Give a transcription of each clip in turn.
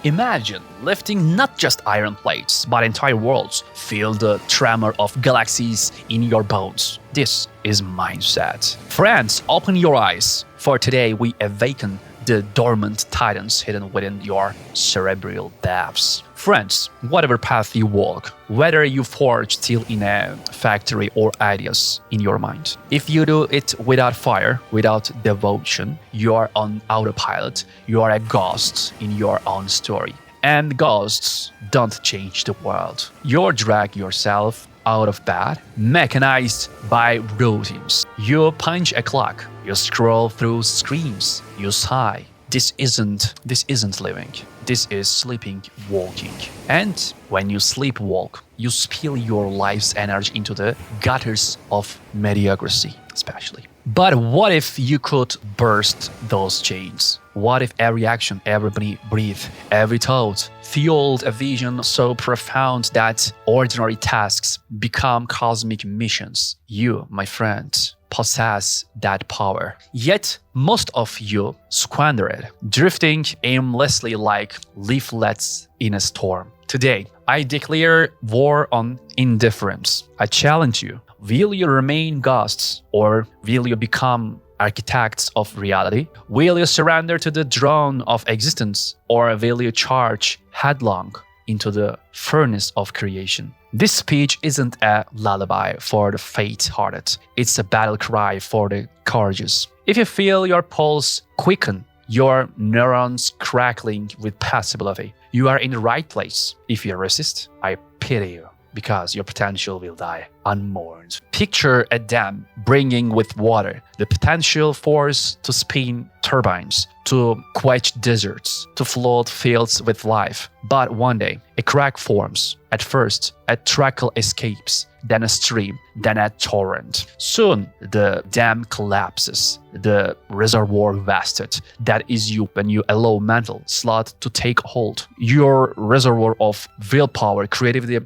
Imagine lifting not just iron plates, but entire worlds. Feel the tremor of galaxies in your bones. This is mindset. Friends, open your eyes. For today, we awaken the dormant titans hidden within your cerebral depths. Friends, whatever path you walk, whether you forge steel in a factory or ideas in your mind, if you do it without fire, without devotion, you are on autopilot, you are a ghost in your own story. And ghosts don't change the world. You drag yourself out of bed, mechanized by routines. You punch a clock, you scroll through screens, you sigh. This isn't living. This is sleeping walking. And when you sleepwalk, you spill your life's energy into the gutters of mediocrity, especially. But what if you could burst those chains? What if every action, every breath, every thought fueled a vision so profound that ordinary tasks become cosmic missions? You, my friend, possess that power. Yet, most of you squander it, drifting aimlessly like leaflets in a storm. Today, I declare war on indifference. I challenge you. Will you remain ghosts, or will you become architects of reality? Will you surrender to the drone of existence, or will you charge headlong into the furnace of creation? This speech isn't a lullaby for the faint-hearted. It's a battle cry for the courageous. If you feel your pulse quicken, your neurons crackling with possibility, you are in the right place. If you resist, I pity you, because your potential will die unmourned. Picture a dam bringing with water the potential force to spin turbines, to quench deserts, to flood fields with life. But one day, a crack forms. At first, a trickle escapes, then a stream, then a torrent. Soon, the dam collapses, the reservoir wasted. That is you when you allow mental sloth to take hold. Your reservoir of willpower, creativity,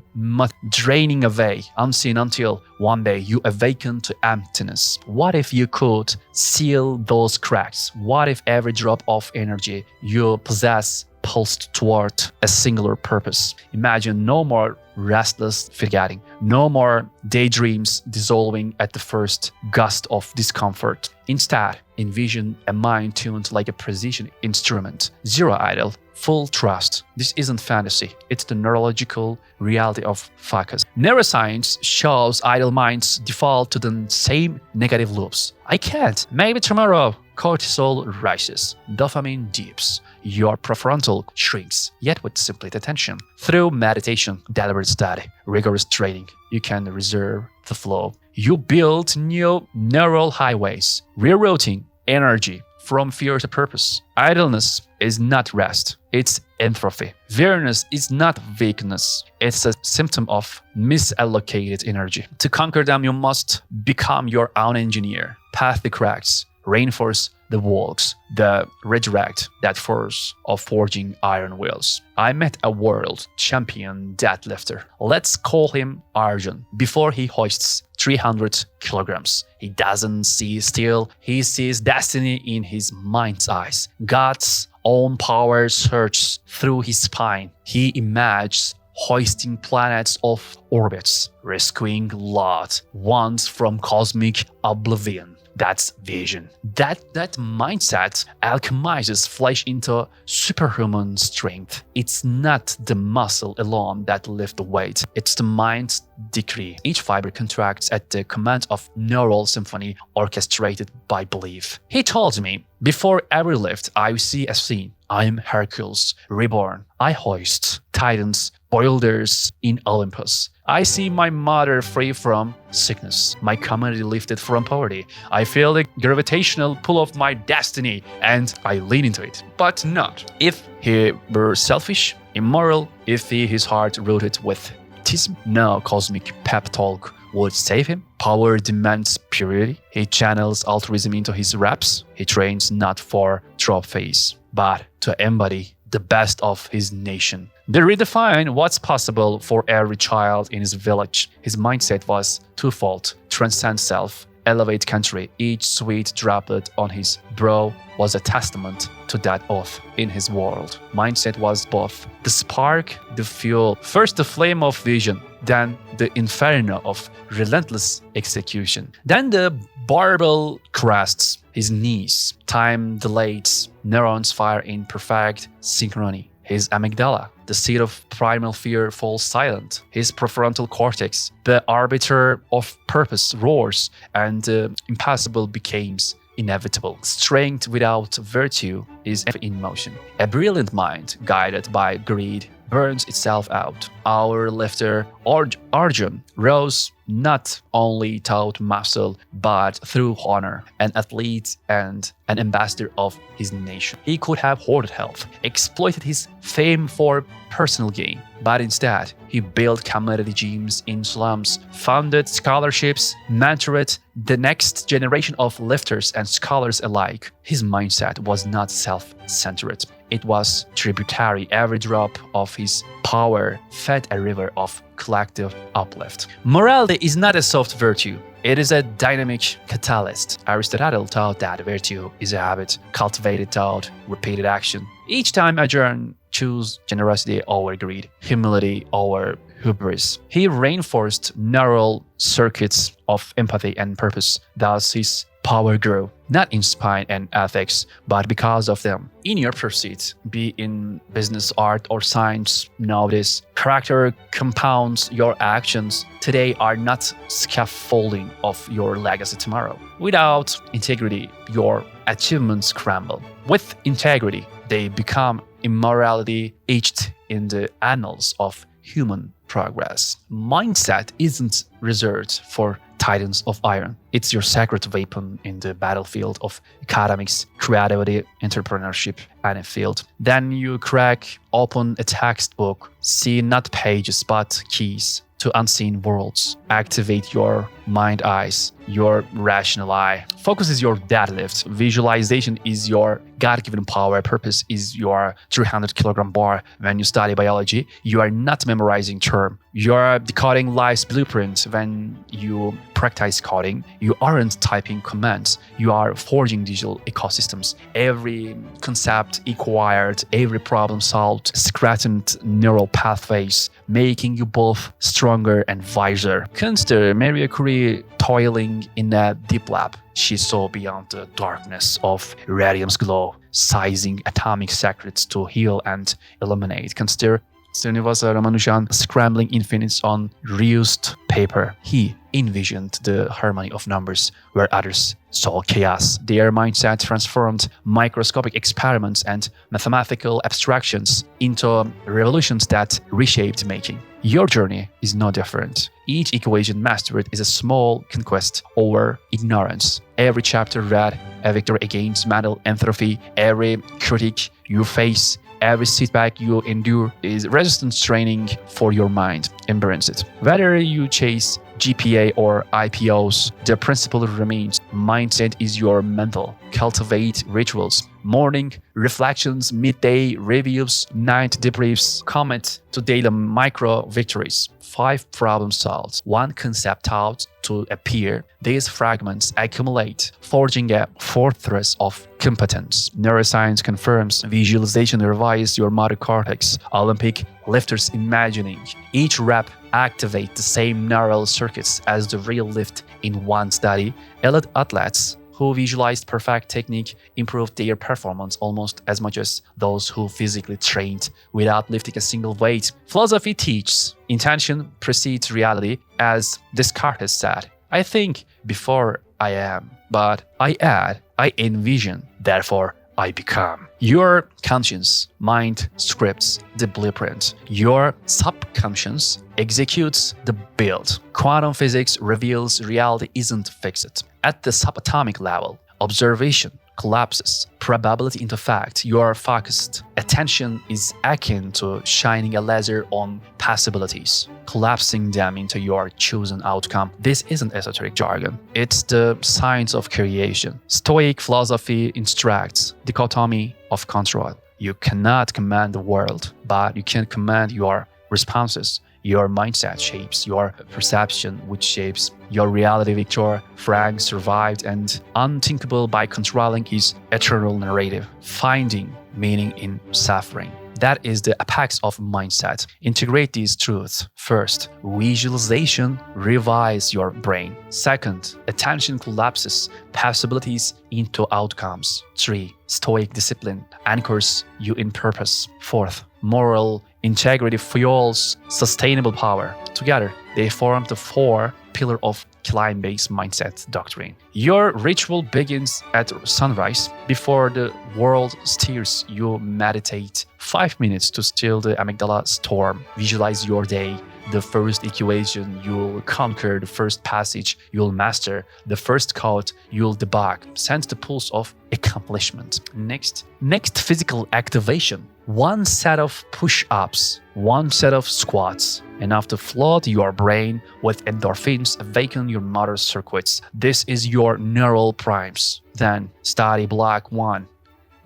draining away, unseen until one day you awaken to emptiness. What if you could seal those cracks? What if every drop of energy you possess pulsed toward a singular purpose? Imagine no more restless forgetting, no more daydreams dissolving at the first gust of discomfort. Instead, envision a mind tuned like a precision instrument, zero idle, full trust. This isn't fantasy, it's the neurological reality of focus. Neuroscience shows idle minds default to the same negative loops. I can't, maybe tomorrow. Cortisol rises, dopamine dips, your prefrontal shrinks, yet with simple attention. Through meditation, deliberate study, rigorous training, you can reserve the flow. You build new neural highways, rerouting energy from fear to purpose. Idleness is not rest, it's entropy. Weariness is not weakness, it's a symptom of misallocated energy. To conquer them, you must become your own engineer, path the cracks, reinforce the walls, the redirect that force of forging iron wheels. I met a world champion deadlifter. Let's call him Arjun. Before he hoists 300 kilograms, he doesn't see steel, he sees destiny in his mind's eyes. God's own power surges through his spine. He imagines hoisting planets off orbits, rescuing loved ones from cosmic oblivion. That's vision. That mindset alchemizes flesh into superhuman strength. It's not the muscle alone that lifts the weight. It's the mind's decree. Each fiber contracts at the command of neural symphony orchestrated by belief. He told me, before every lift, I see a scene. I am Hercules, reborn. I hoist titans, boulders in Olympus. I see my mother free from sickness, my community lifted from poverty. I feel the gravitational pull of my destiny and I lean into it. But not if he were selfish, immoral, if his heart rooted with autism. No cosmic pep talk would save him. Power demands purity. He channels altruism into his reps. He trains not for trophies, but to embody the best of his nation. They redefine what's possible for every child in his village. His mindset was twofold: transcend self elevate country. Each sweet droplet on his brow was a testament to that oath in his world. Mindset was both the spark, the fuel, first the flame of vision, then the inferno of relentless execution. Then the barbell crests his knees, time delays, neurons fire in perfect synchrony. His amygdala, the seat of primal fear, falls silent. His prefrontal cortex, the arbiter of purpose, roars, and the impossible becomes inevitable. Strength without virtue is in motion. A brilliant mind, guided by greed, burns itself out. Our lifter, Arjun, rose not only through muscle, but through honor, an athlete and an ambassador of his nation. He could have hoarded health, exploited his fame for personal gain, but instead, he built community gyms in slums, funded scholarships, mentored the next generation of lifters and scholars alike. His mindset was not self-centered. It was tributary. Every drop of his power fed a river of collective uplift. Morality is not a soft virtue. It is a dynamic catalyst. Aristotle taught that virtue is a habit cultivated through repeated action. Each time Arjun chose generosity over greed, humility over hubris, he reinforced neural circuits of empathy and purpose. Thus, his power grew, not in spine and ethics, but because of them. In your pursuit, be in business, art, or science, know this: character compounds your actions today are not scaffolding of your legacy tomorrow. Without integrity, your achievements crumble. With integrity, they become immorality etched in the annals of human progress. Mindset isn't reserved for titans of iron. It's your sacred weapon in the battlefield of academics, creativity, entrepreneurship, and a field. Then you crack open a textbook, see not pages but keys to unseen worlds. Activate your mind eyes, your rational eye. Focus is your deadlift. Visualization is your God-given power. Purpose is your 300-kilogram bar. When you study biology, you are not memorizing term. You are decoding life's blueprint. When you practice coding, you aren't typing commands. You are forging digital ecosystems. Every concept acquired, every problem solved, strengthened neural pathways, making you both stronger and wiser. Consider Maria Curie toiling in a deep lab. She saw beyond the darkness of radium's glow, sizing atomic secrets to heal and illuminate. Consider Srinivasa Ramanujan scrambling infinites on reused paper. He envisioned the harmony of numbers where others saw chaos. Their mindset transformed microscopic experiments and mathematical abstractions into revolutions that reshaped making. Your journey is no different. Each equation mastered is a small conquest over ignorance. Every chapter read, a victory against mental entropy. Every critique you face, every setback you endure is resistance training for your mind. Embrace it. Whether you chase GPA or IPOs, the principle remains. Mindset is your mental. Cultivate rituals. Morning reflections, midday reviews, night debriefs. Commit to daily micro-victories. 5 problems solved, 1 concept out to appear. These fragments accumulate, forging a fortress of competence. Neuroscience confirms visualization revives your motor cortex. Olympic lifters imagining each rep activate the same neural circuits as the real lift. In one study, elite athletes who visualized perfect technique improved their performance almost as much as those who physically trained without lifting a single weight. Philosophy teaches intention precedes reality, as Descartes said. I think before I am, but I add, I envision, therefore I become. Your conscious mind scripts the blueprint. Your subconscious executes the build. Quantum physics reveals reality isn't fixed. At the subatomic level, observation collapses probability into fact. Your focused attention is akin to shining a laser on possibilities, collapsing them into your chosen outcome. This isn't esoteric jargon. It's the science of creation. Stoic philosophy instructs dichotomy of control. You cannot command the world, but you can command your responses. Your mindset shapes your perception, which shapes your reality. Viktor Frank survived and unthinkable by controlling his eternal narrative, finding meaning in suffering. That is the apex of mindset. Integrate these truths. First, visualization revives your brain. Second, attention collapses possibilities into outcomes. 3. Stoic discipline anchors you in purpose. Fourth, moral integrity fuels sustainable power. Together, they form the 4-pillar of kealionbay's mindset doctrine. Your ritual begins at sunrise. Before the world stirs, you meditate 5 minutes to still the amygdala storm. Visualize your day. The first equation you'll conquer, the first passage you'll master, the first code you'll debug. Sense the pulse of accomplishment. Next, physical activation. 1 set of push-ups, 1 set of squats, enough to flood your brain with endorphins, awaken your motor circuits. This is your neural primes. Then study block 1.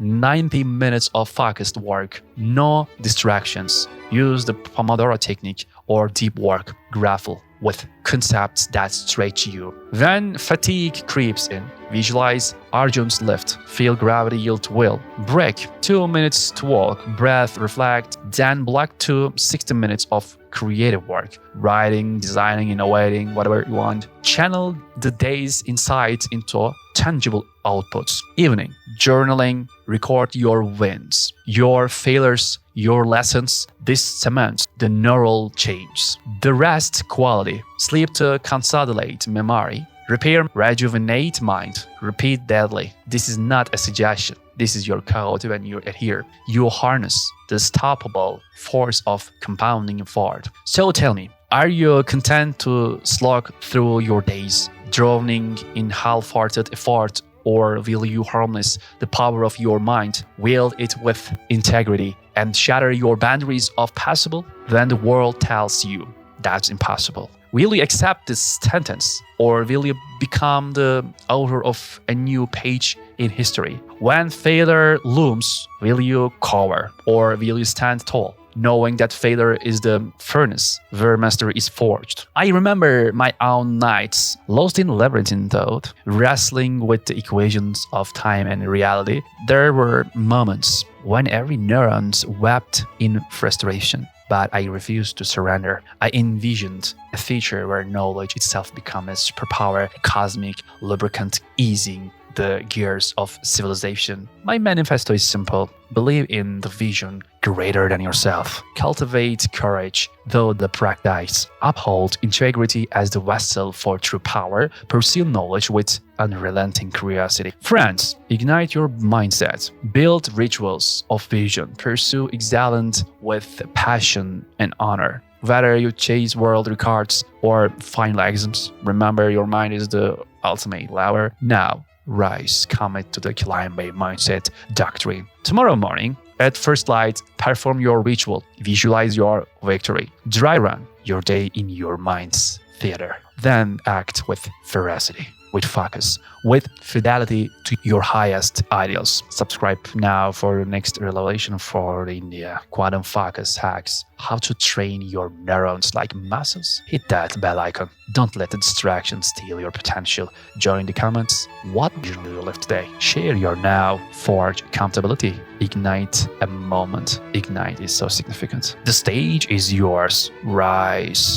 90 minutes of focused work, no distractions. Use the Pomodoro technique or deep work. Grapple with concepts that stretch you. When fatigue creeps in, visualize Arjun's lift. Feel gravity yield will. Break 2 minutes to walk, breath, reflect, then block 60 minutes of creative work. Writing, designing, innovating, whatever you want. Channel the day's insights into tangible outputs. Evening, journaling, record your wins, your failures, your lessons. This cements the neural change. The rest quality. Sleep to consolidate memory. Repair, rejuvenate mind. Repeat daily. This is not a suggestion. This is your code when you adhere. You harness the unstoppable force of compounding effort. So tell me, are you content to slog through your days, drowning in half-hearted effort, or will you harness the power of your mind, wield it with integrity, and shatter your boundaries of possible? When the world tells you that's impossible, will you accept this sentence, or will you become the author of a new page in history? When failure looms, will you cower, or will you stand tall, knowing that failure is the furnace where mastery is forged? I remember my own nights, lost in labyrinthine thought, wrestling with the equations of time and reality. There were moments when every neuron wept in frustration. But I refused to surrender. I envisioned a future where knowledge itself becomes a superpower, a cosmic lubricant easing the gears of civilization. My manifesto is simple. Believe in the vision greater than yourself. Cultivate courage, though the practice. Uphold integrity as the vessel for true power. Pursue knowledge with unrelenting curiosity. Friends, ignite your mindset. Build rituals of vision. Pursue excellence with passion and honor. Whether you chase world records or final exams, remember your mind is the ultimate lever. Now, rise, commit to the kealionbay mindset doctrine. Tomorrow morning, at first light, perform your ritual. Visualize your victory. Dry run your day in your mind's theater. Then act with ferocity, with focus, with fidelity to your highest ideals. Subscribe now for the next revelation for India. Quantum focus hacks. How to train your neurons like muscles. Hit that bell icon. Don't let the distractions steal your potential. Join the comments. What vision do you live today? Share your now. Forge accountability. Ignite a moment. Ignite is so significant. The stage is yours. Rise.